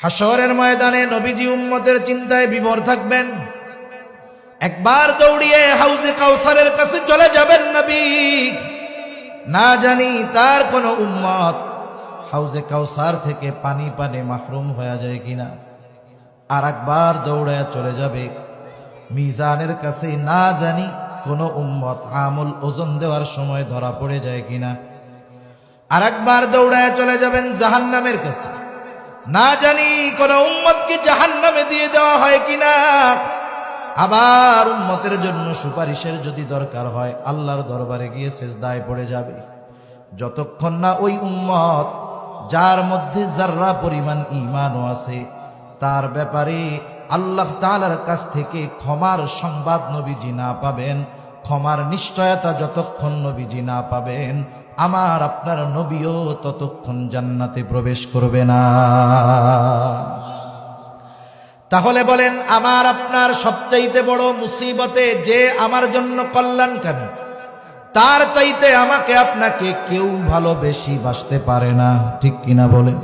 হাশরের ময়দানে নবীজি উম্মতের চিন্তায় বিভোর থাকবেন। একবার দৌড়িয়ে হাউজে কাউসারের কাছে চলে যাবেন নবী। না জানি তার কোনো উম্মত হাউজে কাউসার থেকে পানি পানে মাহরুম হয়ে যায় কিনা। আর একবার দৌড়ায় চলে যাবে মিজানের কাছে, না জানি কোনো উম্মত আমল ওজন দেওয়ার সময় ধরা পড়ে যায় কিনা। আর একবার দৌড়ায় চলে যাবেন জাহান্নামের কাছে, না জানি কোন উম্মতকে জাহান্নামে দিয়ে দেওয়া হয় কিনা। আবার উম্মতের জন্য সুপারিশের যদি দরকার হয় আল্লাহর দরবারে গিয়ে সিজদায় পড়ে যাবে। যতক্ষণ না ওই উম্মত যার মধ্যে যাররা পরিমাণ ঈমানও আছে তার ব্যাপারে আল্লাহ তাআলার কাছ থেকে ক্ষমার সংবাদ নবীজি না পাবেন, ক্ষমার নিশ্চয়তা যতক্ষণ নবীজি না পাবেন, আমার আপনার নবীও ততক্ষণ জান্নাতে প্রবেশ করবে না। তাহলে বলেন, আমার আপনার সবচাইতে বড় মুসিবতে যে আমার জন্য কল্যাণকামী, তার চাইতে আমাকে আপনাকে কেউ ভালো বেশি বাসতে পারে না, ঠিক কিনা বলেন?